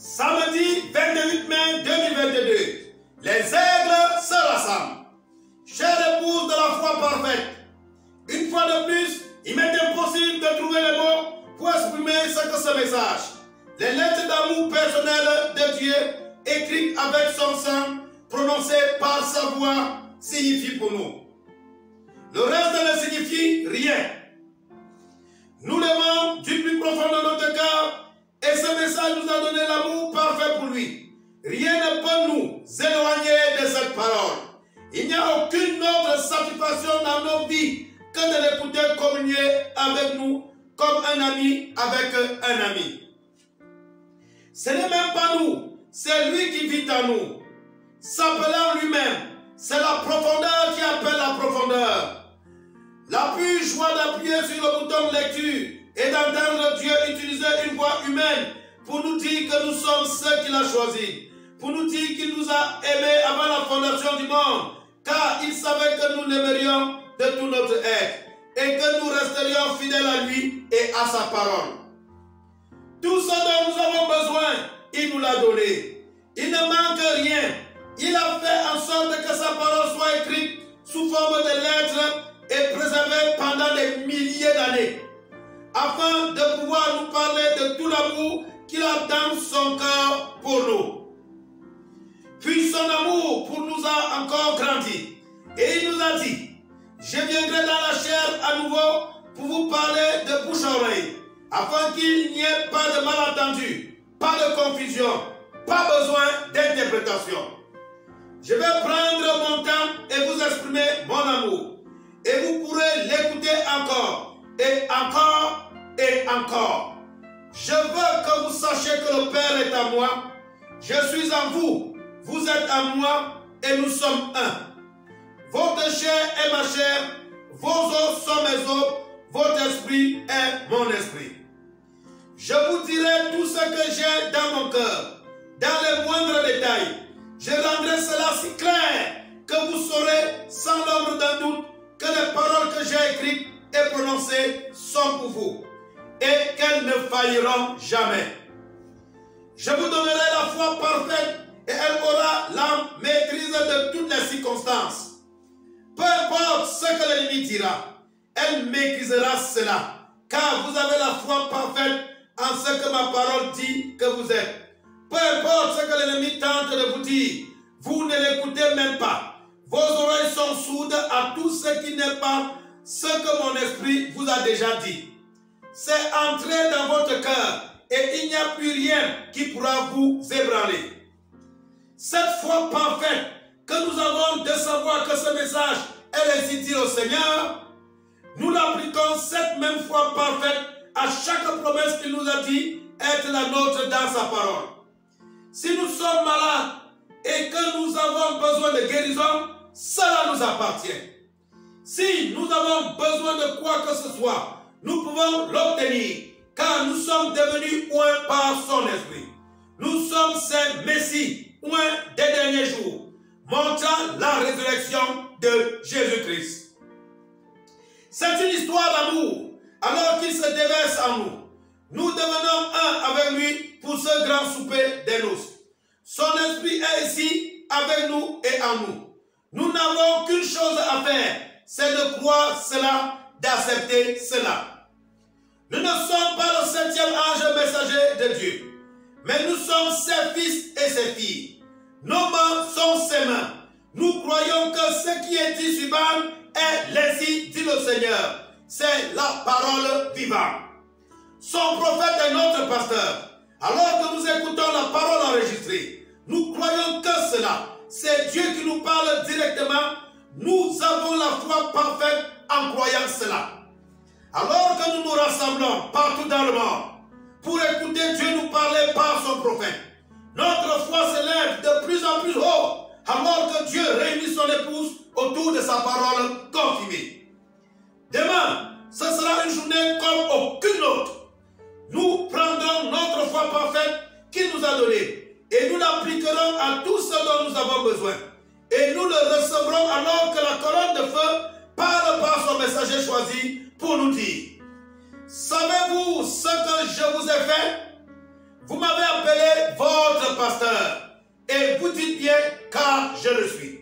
Samedi 28 mai 2022, les aigles se rassemblent. Chère épouse de la foi parfaite, une fois de plus, il m'est impossible de trouver les mots pour exprimer ce que ce message. Les lettres d'amour personnel de Dieu, écrites avec son sang, prononcées par sa voix, signifient pour nous. Le reste ne signifie rien. Nous l'aimons du plus profond de notre cœur et ce message nous a donné l'amour parfait pour lui. Rien ne peut nous éloigner de cette parole. Il n'y a aucune autre satisfaction dans nos vies que de l'écouter communier avec nous comme un ami avec un ami. Ce n'est même pas nous, c'est lui qui vit en nous. S'appelant lui-même, c'est la profondeur qui appelle la profondeur. La pure joie d'appuyer sur le bouton de lecture et d'entendre Dieu utiliser une voix humaine pour nous dire que nous sommes ceux qu'il a choisis, pour nous dire qu'il nous a aimés avant la fondation du monde, car il savait que nous l'aimerions de tout notre être et que nous resterions fidèles à lui et à sa parole. Tout ce dont nous avons besoin, il nous l'a donné. Il ne manque rien. Il a fait en sorte que sa parole soit écrite sous forme de lettres et préservée pendant des milliers d'années, afin de pouvoir nous parler de tout l'amour qu'il a dans son cœur pour nous. Puis son amour pour nous a encore grandi. Et il nous a dit, je viendrai dans la chair à nouveau pour vous parler de bouche à oreille, afin qu'il n'y ait pas de malentendu, pas de confusion, pas besoin d'interprétation. Je vais prendre mon temps et vous exprimer mon amour. Et vous pourrez l'écouter encore, et encore, et encore. Je veux que vous sachiez que le Père est en moi, je suis en vous, vous êtes en moi, et nous sommes un. Votre chair est ma chair, vos os sont mes os, votre esprit est mon esprit. Je vous dirai tout ce que j'ai dans mon cœur, dans les moindres détails. Je rendrai cela si clair que vous saurez sans l'ombre d'un doute que les paroles que j'ai écrites et prononcées sont pour vous et qu'elles ne failliront jamais. Je vous donnerai la foi parfaite et elle aura la maîtrise de toutes les circonstances. Peu importe ce que l'ennemi dira, elle maîtrisera cela, car vous avez la foi parfaite en ce que ma parole dit que vous êtes. Peu importe ce que l'ennemi tente de vous dire, vous ne l'écoutez même pas. Vos oreilles sont sourdes à tout ce qui n'est pas ce que mon esprit vous a déjà dit. C'est entré dans votre cœur et il n'y a plus rien qui pourra vous ébranler. Cette foi parfaite que nous avons de savoir que ce message est légitime au Seigneur, nous l'appliquons cette même foi parfaite à chaque promesse qu'il nous a dit être la nôtre dans sa parole. Si nous sommes malades et que nous avons besoin de guérison, cela nous appartient. Si nous avons besoin de quoi que ce soit, nous pouvons l'obtenir, car nous sommes devenus oints par son esprit. Nous sommes ces Messies, oints des derniers jours, montrant la résurrection de Jésus-Christ. C'est une histoire d'amour, alors qu'il se déverse en nous. Nous devenons un avec lui pour ce grand souper des noces. Son esprit est ici avec nous et en nous. Nous n'avons qu'une chose à faire, c'est de croire cela, d'accepter cela. Nous ne sommes pas le 7e ange messager de Dieu, mais nous sommes ses fils et ses filles. Nos mains sont ses mains. Nous croyons que ce qui est dit sur Bâle est l'ainsi dit le Seigneur. C'est la parole vivante. Son prophète est notre pasteur. Alors que nous écoutons la parole enregistrée, nous croyons que cela, c'est Dieu qui nous parle directement. Nous avons la foi parfaite en croyant cela. Alors que nous nous rassemblons partout dans le monde pour écouter Dieu nous parler par son prophète, notre foi s'élève de plus en plus haut alors que Dieu réunit son épouse autour de sa parole confirmée. Demain, ce sera une journée comme aucune autre. Nous prendrons notre foi parfaite qu'il nous a donnée et nous l'appliquerons à tout ce dont nous avons besoin. Et nous le recevrons alors que la colonne de feu parle par son messager choisi pour nous dire: savez-vous ce que je vous ai fait? Vous m'avez appelez votre pasteur et vous dites bien, car je le suis.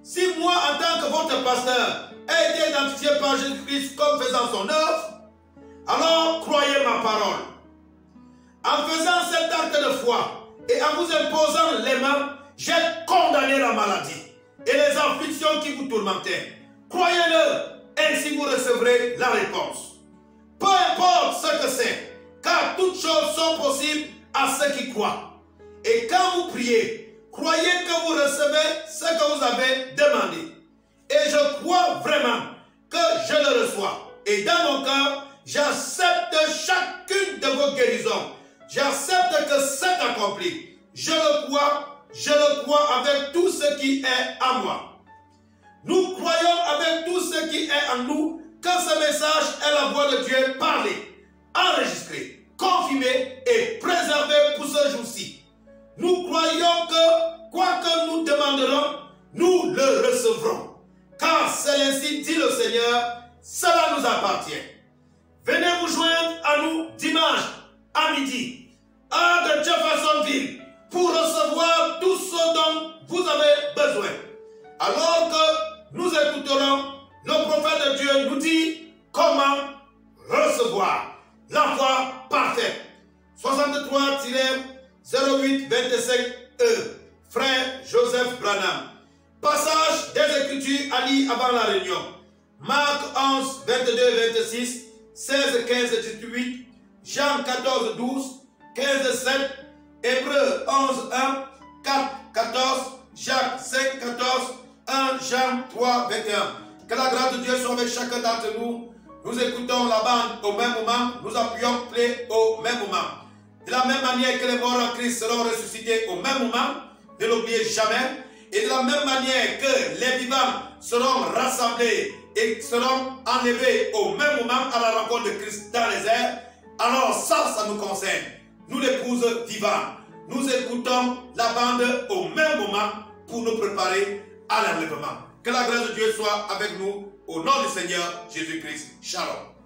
Si moi, en tant que votre pasteur, ai été identifié par Jésus-Christ comme faisant son œuvre, alors croyez ma parole. En faisant cet acte de foi et en vous imposant les mains, j'ai condamné la maladie et les afflictions qui vous tourmentaient. Croyez-le, ainsi vous recevrez la réponse. Peu importe ce que c'est, car toutes choses sont possibles à ceux qui croient. Et quand vous priez, croyez que vous recevez ce que vous avez demandé. Et je crois vraiment que je le reçois. Et dans mon cœur, j'accepte chacune de vos guérisons. J'accepte que c'est accompli. Je le crois avec tout ce qui est en moi. Nous croyons avec tout ce qui est en nous que ce message est la voix de Dieu parlée, enregistrée, confirmée et préservée pour ce jour-ci. Nous croyons que quoi que nous demanderons, nous le recevrons. Car c'est ainsi dit le Seigneur, cela nous appartient. Venez vous joindre à nous dimanche à midi, à de Jeffersonville, pour recevoir tout ce dont vous avez besoin. Alors que nous écouterons, le prophète de Dieu nous dit comment recevoir la foi parfaite. 63-08-25E, frère Joseph Branham. Passage des Écritures à lire avant la réunion. Marc 11, 22-26, 16, 15, 18, Jean 14, 12, 15, 7, Hébreux 11, 1, 4, 14, Jacques 5, 14, 1 Jean 3, 21. Que la grâce de Dieu soit avec chacun d'entre nous. Nous écoutons la bande au même moment, nous appuyons play au même moment. De la même manière que les morts en Christ seront ressuscités au même moment, ne l'oubliez jamais. Et de la même manière que les vivants seront rassemblés et seront enlevés au même moment à la rencontre de Christ dans les airs, alors ça nous concerne. Nous, l'épouse vivante, nous écoutons la bande au même moment pour nous préparer à l'enlèvement. Que la grâce de Dieu soit avec nous au nom du Seigneur Jésus-Christ. Shalom.